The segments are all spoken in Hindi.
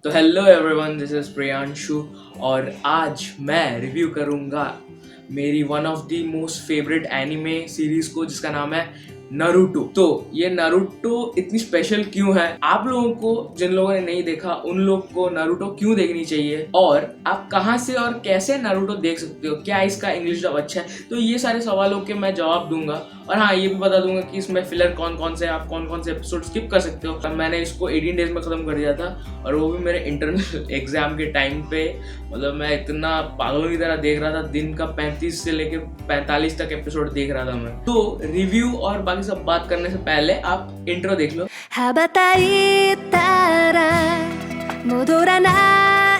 तो hello everyone, this is Priyanshu और आज मैं रिव्यू करूंगा मेरी one of the most favourite anime series को जिसका नाम है नारुतो। तो ये नारुतो इतनी स्पेशल क्यों है, आप लोगों को जिन लोगों ने नहीं देखा उन लोग को नारुतो क्यों देखनी चाहिए और आप कहां से और कैसे नारुतो देख सकते हो, क्या इसका इंग्लिश डब अच्छा है, तो ये सारे सवालों के मैं जवाब दूंगा। और हाँ, ये भी बता दूंगा कि इसमें फिलर कौन कौन से, आप कौन कौन से एपिसोड स्किप कर सकते हो। मैंने इसको 18 डेज में खत्म कर दिया था और वो भी मेरे इंटरनल एग्जाम के टाइम पे। मतलब मैं इतना पागलों की तरह देख रहा था, दिन का 35 से लेके 45 तक एपिसोड देख रहा था मैं। तो रिव्यू और बाकी सब बात करने से पहले आप इंट्रो देख लो। 羽ばたいたら戻らな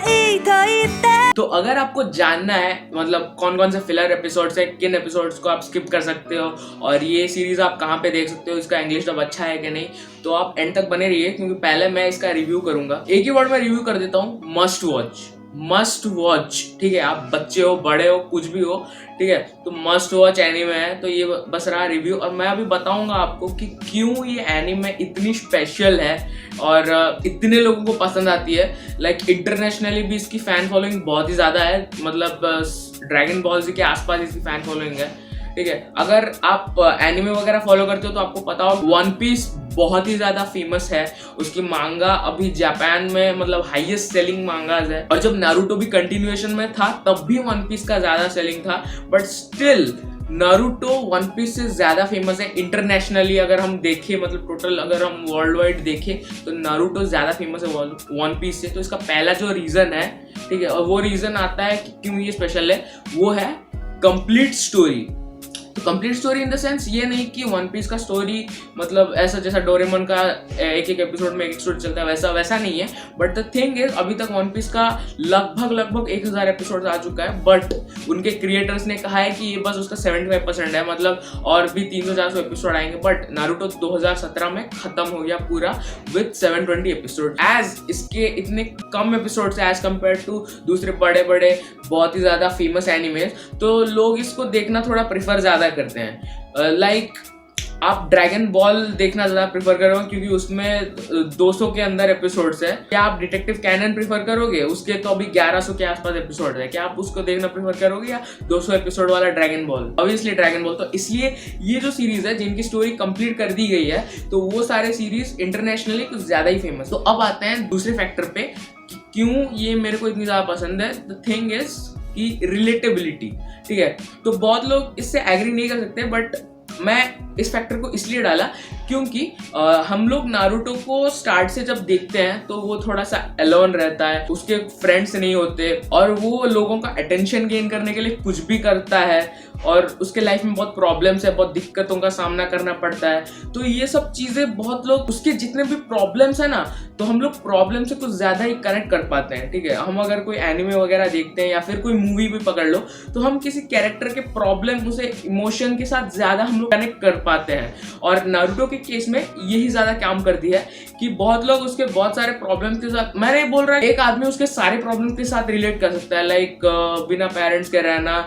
いと言って तो अगर आपको जानना है मतलब कौन कौन से फिलर एपिसोड्स है, किन एपिसोड्स को आप स्किप कर सकते हो और ये सीरीज आप कहाँ पे देख सकते हो, इसका इंग्लिश डब अच्छा है कि नहीं, तो आप एंड तक बने रहिए क्योंकि पहले मैं इसका रिव्यू करूंगा। एक ही वर्ड में रिव्यू कर देता हूँ, मस्ट वॉच। मस्ट वॉच, ठीक है, आप बच्चे हो बड़े हो कुछ भी हो, ठीक है, तो मस्ट वॉच एनीमे है। तो ये बस रहा रिव्यू और मैं अभी बताऊंगा आपको कि क्यों ये एनीमे इतनी स्पेशल है और इतने लोगों को पसंद आती है। लाइक इंटरनेशनली भी इसकी फैन फॉलोइंग बहुत ही ज़्यादा है, मतलब ड्रैगन बॉल जी के आसपास इसकी फैन फॉलोइंग है, ठीक है। अगर आप एनिमे वगैरह फॉलो करते हो तो आपको पता हो वन पीस बहुत ही ज्यादा फेमस है, उसकी मांगा अभी जापान में मतलब हाईएस्ट सेलिंग मांगाज है। और जब नारुतो भी कंटिन्यूएशन में था तब भी वन पीस का ज्यादा सेलिंग था, but still Naruto One Piece से ज्यादा फेमस है इंटरनेशनली। अगर हम देखें मतलब टोटल अगर हम वर्ल्ड वाइड देखें तो नारुतो ज्यादा फेमस है वन पीस से। तो इसका पहला जो रीजन है, ठीक है, और वो रीजन आता है कि क्यों ये स्पेशल है, वो है कंप्लीट स्टोरी। तो complete story in the sense ये नहीं कि वन पीस का स्टोरी मतलब ऐसा जैसा डोरेमोन का एक एक एपिसोड में एक एपिसोड चलता है वैसा नहीं है। बट द थिंग इज अभी तक वन पीस का लगभग 1000 एपिसोड आ चुका है, बट उनके क्रिएटर्स ने कहा है कि ये बस उसका 75% है, मतलब और भी 300-400 एपिसोड आएंगे। बट नारुतो 2017 में खत्म हो गया पूरा विद 720 एपिसोड। एज इसके इतने कम एपिसोड एज कम्पेयर टू दूसरे बड़े बड़े बहुत ही ज्यादा फेमस एनिमेज, तो लोग इसको देखना थोड़ा प्रेफर ज्यादा करते हैं। लाइक आप ड्रैगन बॉल देखना ज़्यादा प्रेफर करोगे क्योंकि उसमें 200 के अंदर एपिसोड्स है। क्या आप डिटेक्टिव कैनन प्रेफर करोगे, उसके तो अभी 1100 के आसपास एपिसोड है, क्या आप उसको देखना प्रेफर करोगे या 200 एपिसोड वाला dragon ball? Obviously dragon ball. तो इसलिए ये जो सीरीज है जिनकी स्टोरी कंप्लीट कर दी गई है तो वो सारे सीरीज इंटरनेशनली कुछ ज्यादा ही फेमस। तो अब आते हैं दूसरे फैक्टर पे कि क्यों ये मेरे को इतनी ज्यादा पसंद है। द थिंग इज की रिलेटेबिलिटी, ठीक है। तो बहुत लोग इससे एग्री नहीं कर सकते, बट मैं इस फैक्टर को इसलिए डाला क्योंकि हम लोग नारुतो को स्टार्ट से जब देखते हैं तो वो थोड़ा सा अलोन रहता है, उसके फ्रेंड्स नहीं होते और वो लोगों का अटेंशन गेन करने के लिए कुछ भी करता है और उसके लाइफ में बहुत प्रॉब्लम्स है, बहुत दिक्कतों का सामना करना पड़ता है। तो ये सब चीजें बहुत लोग, उसके जितने भी प्रॉब्लम्स है ना, तो हम लोग प्रॉब्लम से कुछ ज्यादा ही कनेक्ट कर पाते हैं, ठीक है। हम अगर कोई एनिमे वगैरह देखते हैं या फिर कोई मूवी भी पकड़ लो तो हम किसी कैरेक्टर के प्रॉब्लम, उसे इमोशन के साथ ज्यादा हम लोग कनेक्ट कर पाते हैं। और नारुतो के केस में यही ज्यादा काम करती है कि बहुत लोग उसके बहुत सारे प्रॉब्लम्स के साथ, मैं नहीं बोल रहा एक आदमी उसके सारे प्रॉब्लम के साथ रिलेट कर सकता है। लाइक बिना पेरेंट्स के रहना,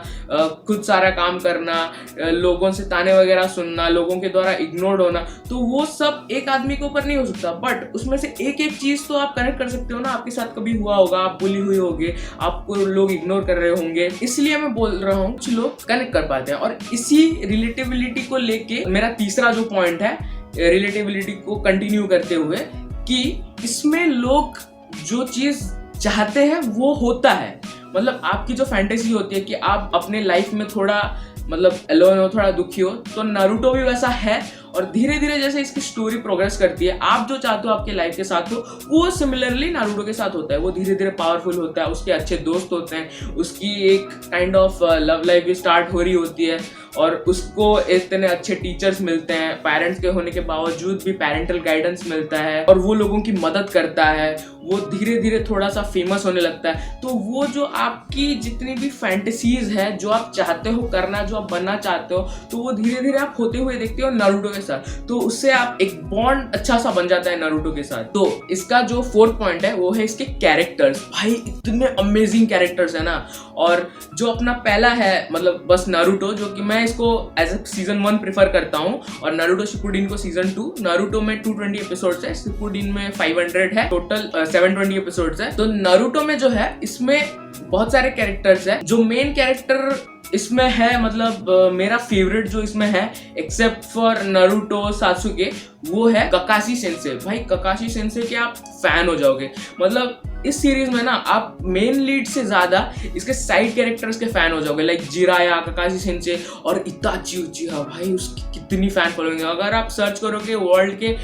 खुद सारा काम करना, लोगों से ताने वगैरह सुनना, लोगों के द्वारा इग्नोर्ड होना, तो वो सब एक आदमी के ऊपर नहीं हो सकता। बट उसमें से एक एक चीज तो आप कनेक्ट कर सकते हो ना, आपके साथ कभी हुआ होगा, आप बुली हुई होगी, आपको लोग इग्नोर कर रहे होंगे, इसलिए मैं बोल रहा हूँ कुछ लोग कनेक्ट कर पाते हैं। और इसी रिलेटेबिलिटी को लेके मेरा तीसरा जो पॉइंट है, रिलेटेबिलिटी को कंटिन्यू करते हुए, कि इसमें लोग जो चीज चाहते हैं वो होता है। मतलब आपकी जो फैंटेसी होती है कि आप अपने लाइफ में थोड़ा मतलब अलोन हो, थोड़ा दुखी हो, तो नारुतो भी वैसा है। और धीरे धीरे जैसे इसकी स्टोरी प्रोग्रेस करती है, आप जो चाहते हो आपके लाइफ के साथ हो वो सिमिलरली नारुतो के साथ होता है। वो धीरे धीरे पावरफुल होता है, उसके अच्छे दोस्त होते हैं, उसकी एक काइंड ऑफ लव लाइफ भी स्टार्ट हो रही होती है और उसको इतने अच्छे टीचर्स मिलते हैं, पेरेंट्स के होने के बावजूद भी पेरेंटल गाइडेंस मिलता है और वो लोगों की मदद करता है। वो धीरे धीरे थोड़ा सा फेमस होने लगता है। तो वो जो आपकी जितनी भी फैंटेसीज है, जो आप चाहते हो करना, जो आप बनना चाहते हो, तो वो धीरे धीरे आप होते हुए देखते हो नारुतो के साथ। तो उससे आप एक बॉन्ड अच्छा सा बन जाता है नारुतो के साथ। तो इसका जो फोर्थ पॉइंट है वो है इसके कैरेक्टर्स। भाई इतने अमेजिंग कैरेक्टर्स है ना। और जो अपना पहला है मतलब बस नारुतो, जो कि मैं मैं इसको एज अ सीजन 1 प्रेफर करता हूँ और नारुतो शिपुडिन को सीजन 2। नारुतो में 220 एपिसोड्स है, शिपुडिन में 500 है, टोटल 720 एपिसोड्स है। तो नारुतो में जो है इसमें बहुत सारे कैरेक्टर्स है। जो मेन कैरेक्टर इसमें है, मतलब मेरा फेवरेट जो इसमें है एक्सेप्ट फॉर नारुतो सासुके, वो है ककाशी सेंसे। भाई ककाशी सेंसे के आप फैन हो जाओगे। मतलब इस सीरीज में ना आप मेन लीड से ज्यादा इसके साइड कैरेक्टर्स के फैन हो जाओगे, लाइक जिराया, ककाशी सेंसे और इताची उचिहा। भाई उसकी कितनी फैन फॉलोइंग है। अगर आप सर्च करोगे वर्ल्ड के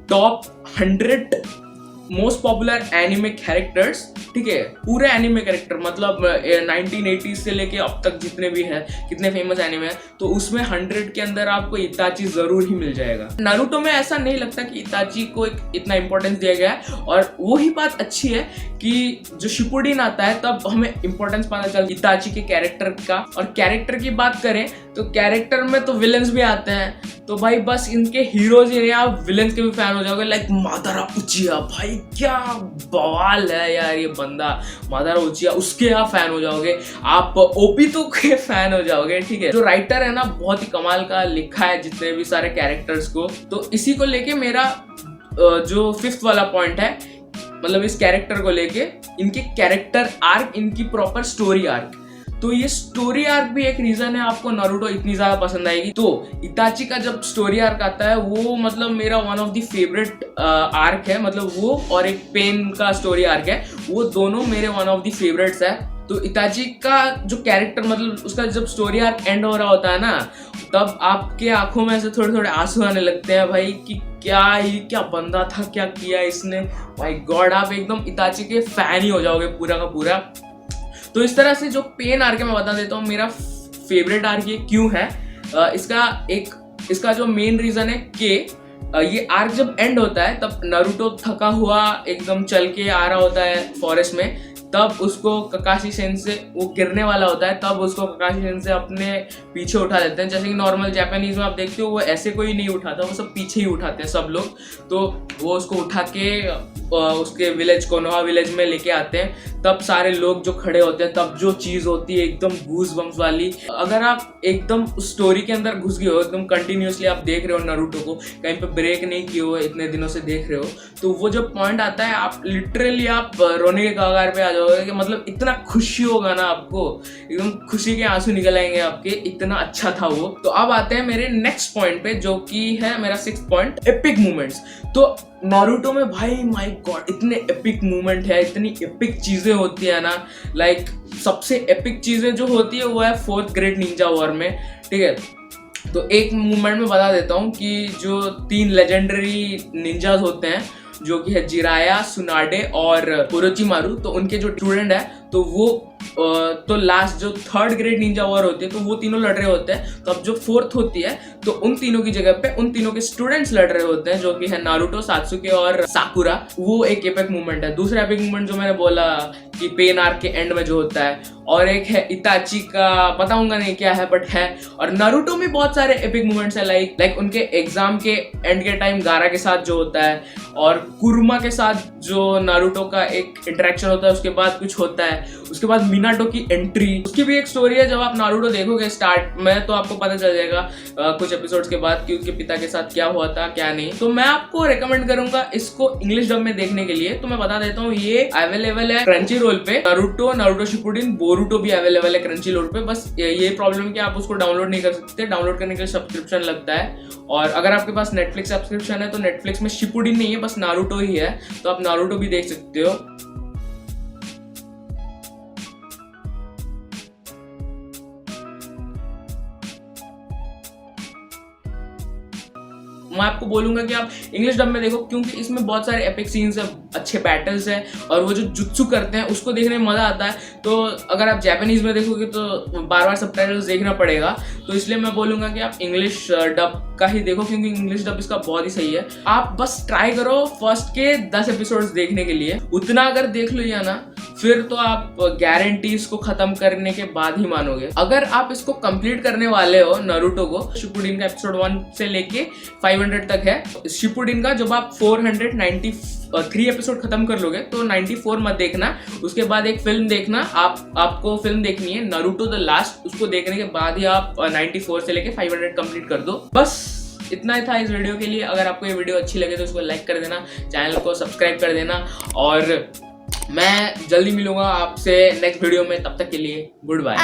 top 100 most popular anime characters, ठीक है, पूरे एनिमे कैरेक्टर, मतलब 1980s से लेके अब तक जितने भी है, कितने फेमस एनिमे है, तो उसमें 100 के अंदर आपको इताची जरूर ही मिल जाएगा। नारुतो में ऐसा नहीं लगता कि इताची को एक इतना इंपॉर्टेंस दिया गया है। और वो ही बात अच्छी है कि जो शिपुडिन आता है तब हमें इंपॉर्टेंस पता चलता है इताची के कैरेक्टर का। और कैरेक्टर की बात करें तो कैरेक्टर में तो विलन्स भी आते हैं, तो भाई बस इनके हीरोज ही नहीं, आप विलन्स के भी फैन हो जाओगे, लाइक मादारा उचिहा। भाई क्या बवाल है यार ये बंदा, मादारा उचिहा, उसके आप फैन हो जाओगे। आप ओपीतो के फैन हो जाओगे, ठीक है। जो राइटर है ना बहुत ही कमाल का लिखा है जितने भी सारे कैरेक्टर्स को। तो इसी को लेके मेरा जो 5th वाला पॉइंट है, मतलब इस कैरेक्टर को लेके, इनके कैरेक्टर आर्क, इनकी प्रॉपर स्टोरी आर्क। तो ये स्टोरी आर्क भी एक रीजन है आपको नारुतो इतनी ज्यादा पसंद आएगी। तो इताची का जब स्टोरी आर्क आता है वो मतलब मेरा one of the favourite arc है। मतलब वो और एक पेन का स्टोरी आर्क है, वो दोनों मेरे वन ऑफ द फेवरेट्स है। तो इताची का जो कैरेक्टर, मतलब उसका जब स्टोरी आर्क एंड हो रहा होता है ना, तब आपके आंखों में से थोड़े थोड़े आंसू आने लगते हैं भाई कि क्या बंदा था, क्या किया इसने। भाई गॉड, आप एकदम इताची के फैन ही हो जाओगे पूरा का पूरा। तो इस तरह से जो पेन आर्क है मैं बता देता हूँ मेरा फेवरेट आर्क ये क्यों है। इसका जो मेन रीजन है कि ये आर्क जब एंड होता है तब नारुतो थका हुआ एकदम चल के आ रहा होता है फॉरेस्ट में, तब उसको ककाशी सेंसे, वो गिरने वाला होता है, तब उसको ककाशी सेंसे अपने पीछे उठा लेते हैं। जैसे कि नॉर्मल जापानीज में आप देखते हो वो ऐसे कोई नहीं उठाता, वो सब पीछे ही उठाते हैं सब लोग। तो वो उसको उठा के उसके विलेज, कोनोहा विलेज में लेके आते हैं। तब सारे लोग जो खड़े होते हैं, तब जो चीज़ होती है एकदम गूज बम्स वाली। अगर आप एकदम उस स्टोरी के अंदर घुस गए हो, एकदम कंटिन्यूसली आप देख रहे हो नारुतो को, कहीं पे ब्रेक नहीं किए हो, इतने दिनों से देख रहे हो, तो वो जो पॉइंट आता है आप लिटरली आप रोने के कगार पे आ जाओगे। कि मतलब इतना खुशी होगा ना आपको, एकदम खुशी के आंसू निकल आएंगे आपके, इतना अच्छा था वो। तो अब आते हैं मेरे नेक्स्ट पॉइंट पे, जो कि है मेरा 6th पॉइंट, एपिक मोमेंट्स। तो नारुतो में भाई माय गॉड इतने एपिक मूवमेंट है, इतनी एपिक चीजें होती है ना। लाइक सबसे एपिक चीजें जो होती है वो है 4th ग्रेट निंजा वॉर में, ठीक है। तो एक मूवमेंट में बता देता हूँ कि जो 3 लेजेंडरी निंजास होते हैं, जो कि है जिराया, सुनाडे और ओरोचिमारू, तो उनके जो स्टूडेंट है तो वो तो लास्ट जो 3rd ग्रेड निंजा वॉर होती है तो वो तीनों लड़ रहे होते हैं। तो अब जो 4th होती है तो उन तीनों की जगह पे उन तीनों के स्टूडेंट्स लड़ रहे होते हैं, जो कि है नारुतो, सात्सुके और साकुरा। वो एक एपिक मूवमेंट है। दूसरा एपिक मूवमेंट जो मैंने बोला कि पेन आर्क के एंड में जो होता है, और एक है इताची का, बताऊंगा नहीं क्या है बट है। और नारुतो में बहुत सारे एपिक मूवमेंट्स है, लाइक उनके एग्जाम के एंड के टाइम गारा के साथ जो होता है, और कुरुमा के साथ जो नारुतो का एक इंटरेक्शन होता है, उसके बाद कुछ होता है, उसके बाद मिनाटो की एंट्री, उसकी भी एक स्टोरी है। जब आप नारुतो देखोगे स्टार्ट में तो आपको पता चल जाएगा कुछ एपिसोड्स के बाद कि उसके पिता के साथ क्या हुआ था क्या नहीं। तो मैं आपको रेकमेंड करूंगा इसको इंग्लिश डब में देखने के लिए। तो मैं बता देता हूँ ये अवेलेबल है क्रंची रोल पे, नारुतो शिपुडिन, बोरुटो भी अवेलेबल है क्रंची रोल पे। बस ये प्रॉब्लम है कि आप उसको डाउनलोड नहीं कर सकते, डाउनलोड करने के लिए सब्सक्रिप्शन लगता है। और अगर आपके पास नेटफ्लिक्स सब्सक्रिप्शन है तो नेटफ्लिक्स में शिपुडिन नहीं है, बस नारुतो ही है, तो आप नारुतो भी देख सकते हो। मैं आपको बोलूंगा कि आप इंग्लिश डब में देखो, क्योंकि इसमें बहुत सारे एपिक सीन्स है, अच्छे बैटल्स है, और वो जो जुत्सु करते हैं उसको देखने में मजा आता है। तो अगर आप जापानीज में देखोगे तो बार बार सबटाइटल्स देखना पड़ेगा, तो इसलिए मैं बोलूंगा कि आप इंग्लिश डब का ही देखो, क्योंकि इंग्लिश डब इसका बहुत ही सही है। आप बस ट्राई करो फर्स्ट के 10 एपिसोड्स देखने के लिए, उतना अगर देख लिया ना फिर तो आप गारंटी इसको खत्म करने के बाद ही मानोगे। अगर आप इसको कंप्लीट करने वाले हो नारुतो को, शिपुडिन का एपिसोड 1 से लेके 500 तक है। शिपुडिन का जब आप 493 एपिसोड खत्म कर लोगे तो 94 मत देखना, उसके बाद एक फिल्म देखना। आपको फिल्म देखनी है नारुतो द लास्ट, उसको देखने के बाद ही आप 94 से लेके 500 कंप्लीट कर दो। बस इतना ही था इस वीडियो के लिए। अगर आपको ये वीडियो अच्छी लगे तो उसको लाइक कर देना, चैनल को सब्सक्राइब कर देना, और मैं जल्दी मिलूंगा आपसे नेक्स्ट वीडियो में। तब तक के लिए गुड बाय।